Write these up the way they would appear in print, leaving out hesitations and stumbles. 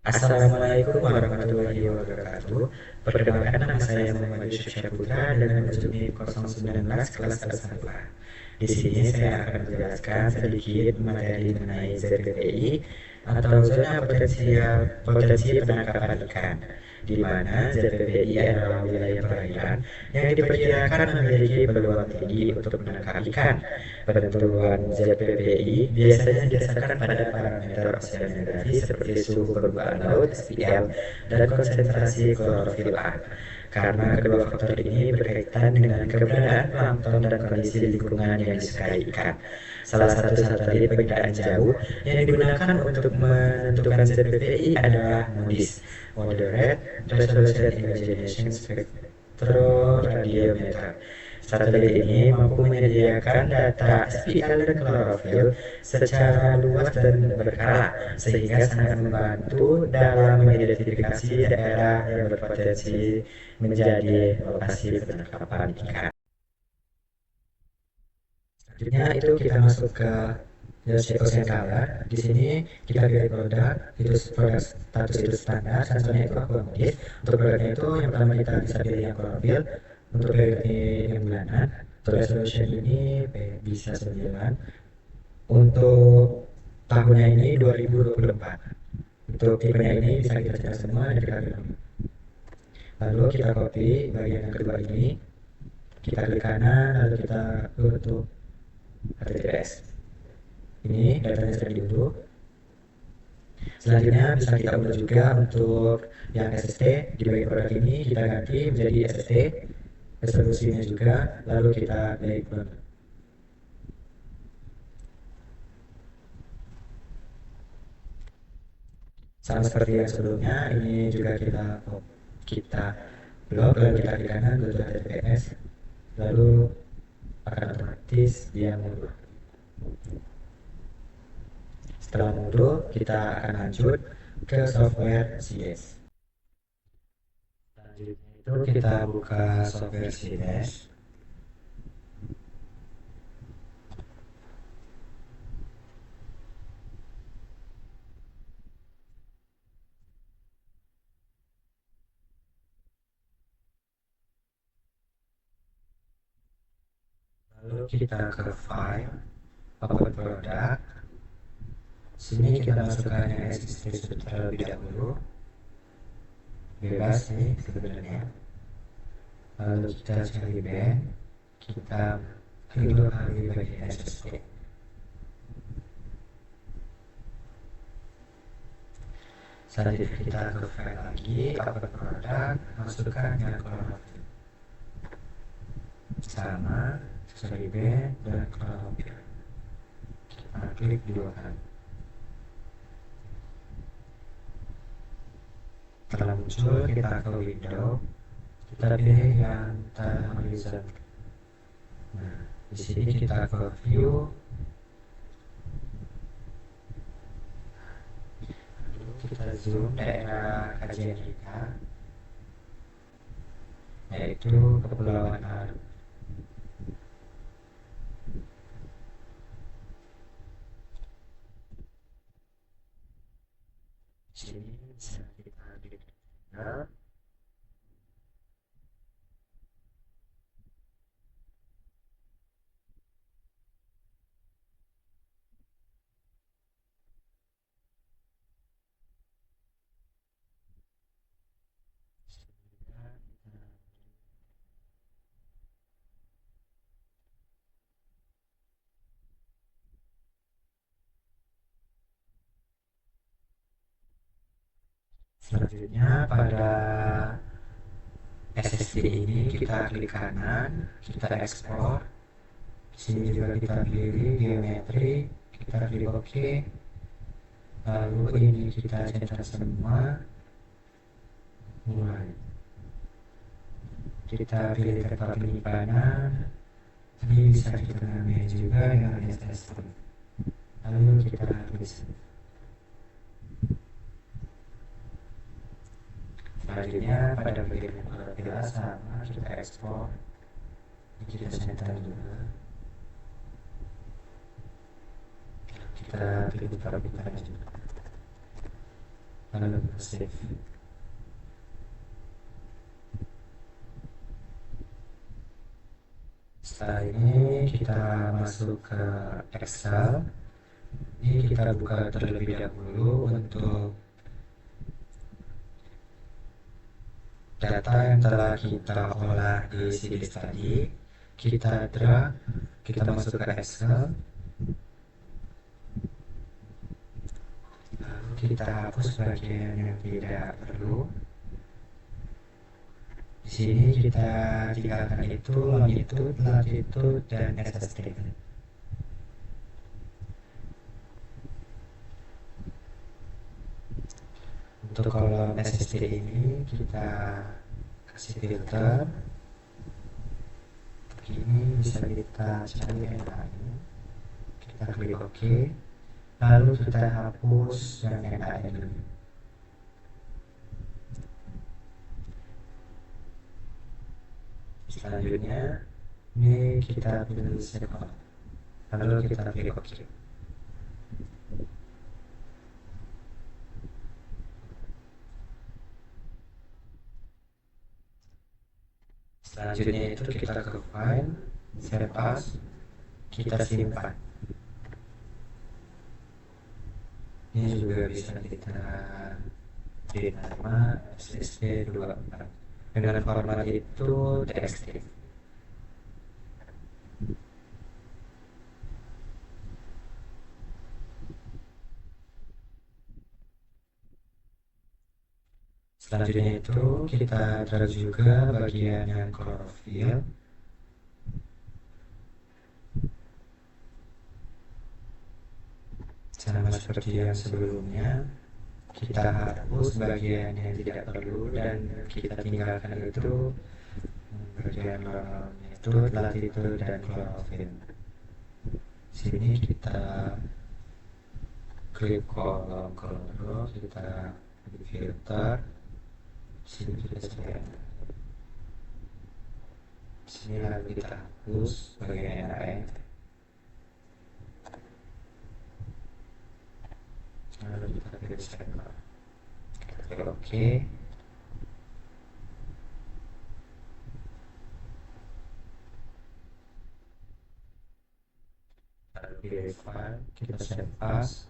Assalamualaikum warahmatullahi wabarakatuh. Perkenalkan, nama saya Muhammad Yusuf Syaputra dengan unsur NIM 019 kelas A1A. Di sini saya akan menjelaskan sedikit materi mengenai ZPPI atau zona potensi penangkapan ikan, di mana ZPPI adalah wilayah perairan yang diperkirakan memiliki peluang tinggi untuk menangkap ikan. Penentuan ZPPI biasanya didasarkan pada parameter oseanografi seperti suhu permukaan laut (SPL) dan konsentrasi klorofil A. Karena kedua faktor ini berkaitan dengan keberadaan plankton dan kondisi lingkungan yang disukai ikan. Salah satu satelit pengiraan jauh yang digunakan untuk menentukan ZPPI adalah MODIS, Moderate Resolution Imagination Spectroradiometer. Satelit ini mampu menyediakan data SPL dan klorofil secara luas dan berkala, sehingga sangat membantu dalam mengidentifikasi daerah yang berpotensi menjadi lokasi penangkapan ikan. Selanjutnya itu kita masuk ke Ocean Color. Di sini kita pilih produk, produk status hidup standar, sensornya itu aquamodis. Untuk produknya itu yang pertama kita bisa pilih yang klorofil. Untuk periode yang bulanan, untuk resolution ini bisa 9. Untuk tahunnya ini 2024. Untuk tipenya ini bisa kita cek semua dan kita klik. Lalu kita copy bagian yang kedua ini, kita klik kanan, lalu kita go to HTTPS. Ini datanya sudah diunduh. Selanjutnya bisa kita unduh juga untuk yang SST. Di bagian produk ini kita ganti menjadi SST, resolusinya juga, lalu kita klik download. Sama seperti yang sebelumnya, ini juga kita blok, lalu kita klik kanan, go to HTTPS, lalu akan otomatis dia mundur. Setelah mundur, kita akan lanjut ke software CDES. Selanjutnya itu kita buka software CDES. Lalu kita ke file, upload produk. Sini kita masukkan yang existing terlebih dahulu. Bebas nih sebenarnya. Lalu kita cari band, kita klik 2 kali bagian SSD. Selanjutnya kita ke file lagi, upload produk, masukkan yang klorofil. Sama, cari band dan klorofil. Kita klik 2 kali. Setelah muncul, kita ke window, kita pilih yang time horizon. Nah, di sini kita ke view, lalu kita zoom daerah kajian kita, yaitu Kepulauan Aru. Di sini bisa kita klik. Selanjutnya pada SSD ini kita klik kanan, kita ekspor. Di sini juga kita pilih geometri, kita klik OK. Lalu ini kita cetak semua. Mulai. Kita pilih tempat penyimpanan. Ini bisa kita namai juga dengan alias tester. Lalu kita tulis. Selanjutnya pada bagian klorofil sama kita ekspor, kita center juga, kita pilih parameternya juga. lalu save. Setelah ini kita masuk ke Excel. Ini kita buka terlebih dahulu untuk data yang telah kita olah di situs tadi. Kita drag, kita masuk ke Excel, lalu kita hapus bagian yang tidak perlu. Di sini kita tinggalkan itu longitude, latitude, dan SST. Untuk kolom SST ini kita kasih filter. Begini bisa kita cari NaN. Kita klik OK. Lalu kita hapus yang NaN dulu. Selanjutnya ini kita pilih save, lalu kita klik OK. Selanjutnya itu kita ke file, save as, kita simpan. Ini juga bisa kita beri nama SSD24 dengan format itu txt. Selanjutnya itu kita drag juga bagian yang klorofil. Sama seperti yang sebelumnya, kita hapus bagian yang tidak perlu dan kita tinggalkan itu bagian longitude, latitude, dan klorofil. Sini kita klik kolom kloro, kita filter. Sini kita cari. Sini lalu kita hapus bagian NaN. Lalu kita pilih save. Kita klik OK. Lalu pilih file, kita save as.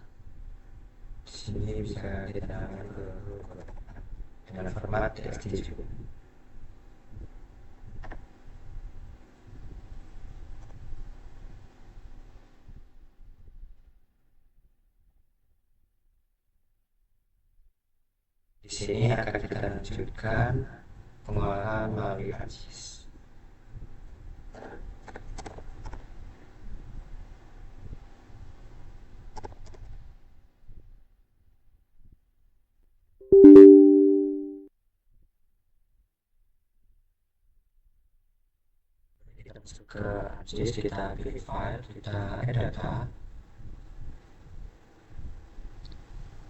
Di sini bisa ditambahkan ke dengan format txt juga. Di sini akan kita lanjutkan pengolahan melalui ArcGIS. Kita masuk ke ArcGIS, kita pilih file, kita add data.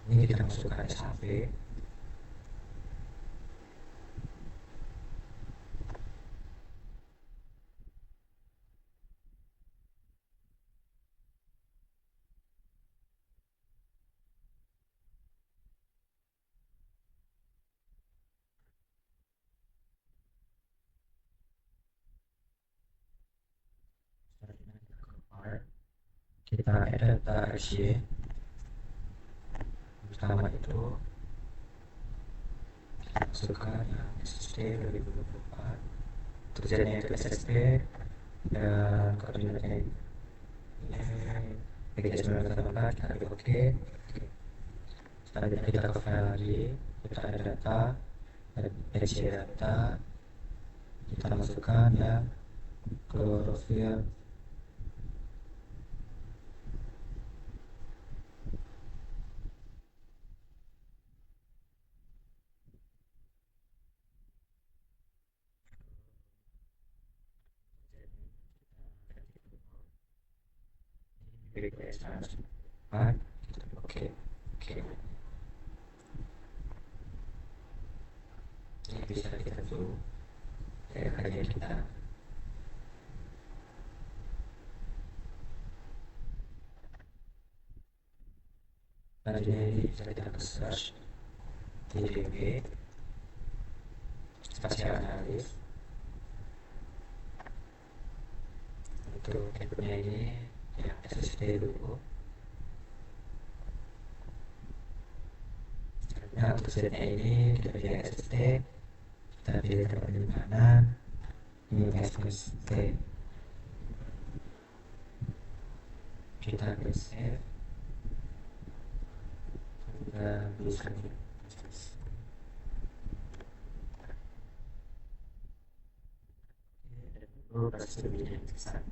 Ini kita masukkan SHP. Kita add data RCA. Pertama itu kita masukkan yang SSD 2024, tulisannya itu SSD dan koordinatnya ini PGS984. Kita klik OK. Selanjutnya kita ke file lagi, kita ada data, RCA data, kita masukkan yang klorofil. Oke. Ini bisa kita zoom karya kita. Selanjutnya ini bisa kita ke search. TDW, spasial analis. Untuk inputnya ini ya SSD dulu. Nah, untuk setnya ini kita pilih SSD, kita pilih tempat penyimpanan, ini SSD, kita klik save, kita bisa dulu pasti lebih besar.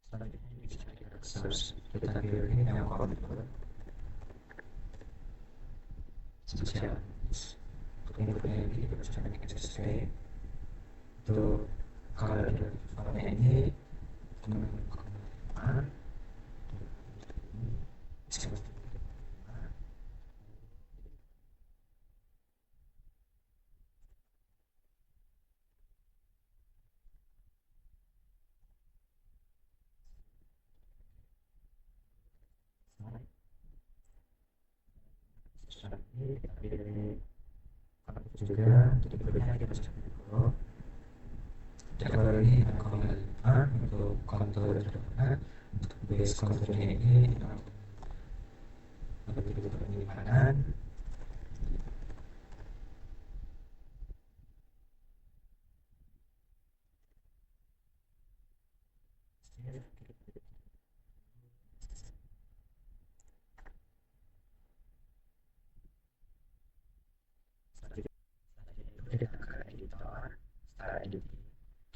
Selanjutnya bisa diakses, kita pilih yang kontrol spesial. Untuk inputnya ini kita bisa dengan SSD. Untuk color filenya ini teman-teman ini kita pilih juga untuk inputnya kita bisa pilih jadwal ini untuk kontur jadwalnya. Untuk base konturnya ini untuk penyimpanan. Kita ke editor, start editing.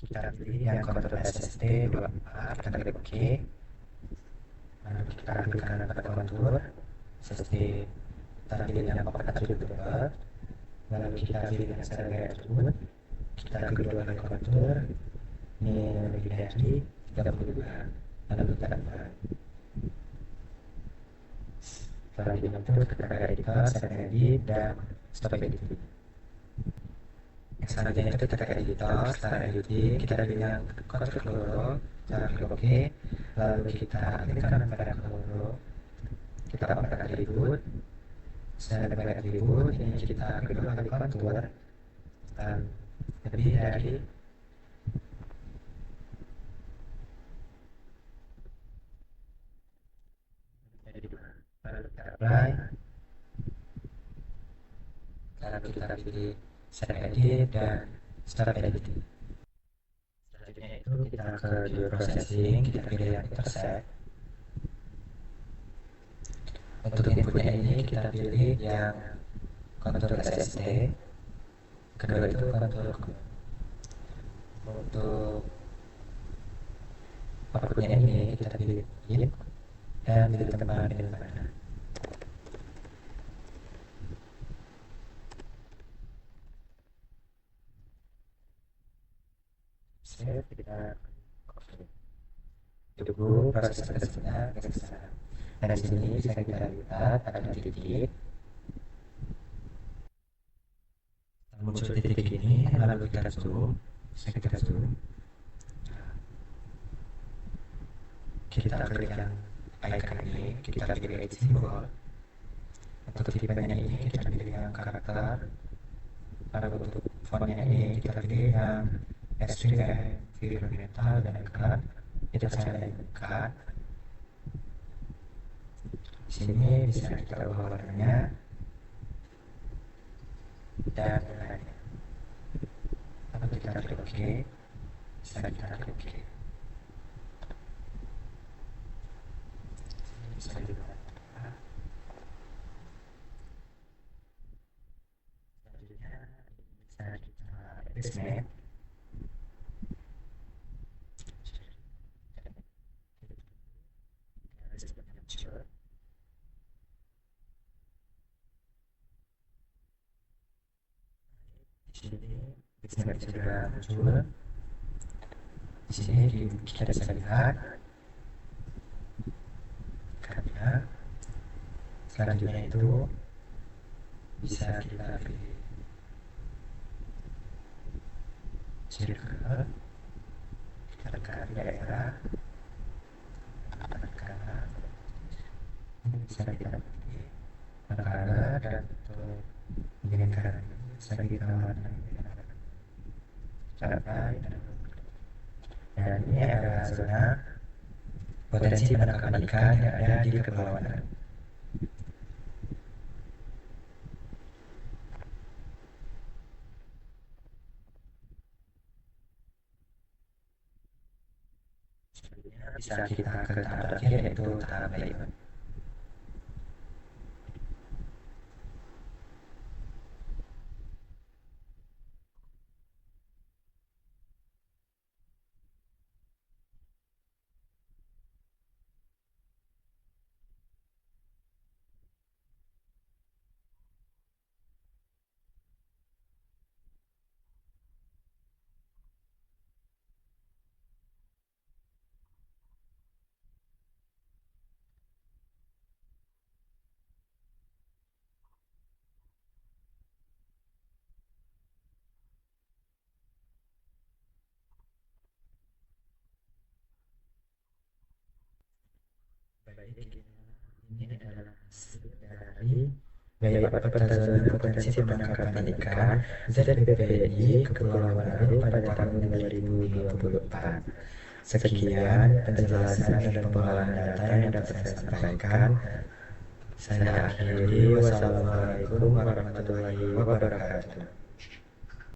Kita pilih yang kontur SSD 24, kita klik OK. Lalu kita pilih kanan pada kontur SSD, kita pilih yang 4 attribute. Lalu kita pilih yang serial attribute, kita kedua kali kontur, ini lebih dari 32, lalu kita tambah. Setelah dibentuk, kita ke editor, save edit, dan stop editing. Selanjutnya itu kita ke editor, setelah editing, kita pilih kontur kloro, kita klik OK, lalu kita klik kanan pada kloro, kita pakai atribut, saya pakai atribut, ini kita kedua kali kontur, dan lebih dari lalu kita apply, lalu kita pilih save edit dan start editing. Selanjutnya itu kita ke dual processing, kita pilih yang intersect. Untuk inputnya ini kita pilih yang kontur SSD, kedua itu kontur. Untuk outputnya ini kita pilih in dan pilih tempat penyimpanan. Save, kita tunggu proses prosesnya selesai. Dan di sini bisa kita lihat ada titik. Muncul titik ini, lalu kita zoom, kita zoom. Kita klik yang icon ini, kita pilih edit symbol. Untuk tipenya ini kita pilih yang karakter. Lalu untuk fontnya ini kita pilih yang Extreme, Environmental, dan Icon. Kita saya icon. Di sini bisa kita ubah warnanya dan nilainya. Lalu kita klik OK, bisa kita klik OK. Sini bisa dilihat. Selanjutnya bisa kita adjustment. Di sini bisa sudah muncul. Di sini kita bisa lihat karena selanjutnya itu bisa kita pilih circle, kita tekan daerah, tekan, ini bisa kita pilih negara dan untuk menginginkan bisa kita warnai capai dan ini adalah zona potensi penangkapan ikan yang ada di kepulauan Aru. Selanjutnya bisa kita ke tahap terakhir yaitu tahap layout. Baik, ini adalah hasil dari layout peta zona potensi penangkapan ikan ZPPI Kepulauan Aru pada tahun 2024. Sekian penjelasan dan pengolahan data yang dapat saya sampaikan. Saya akhiri. Wassalamualaikum warahmatullahi wabarakatuh.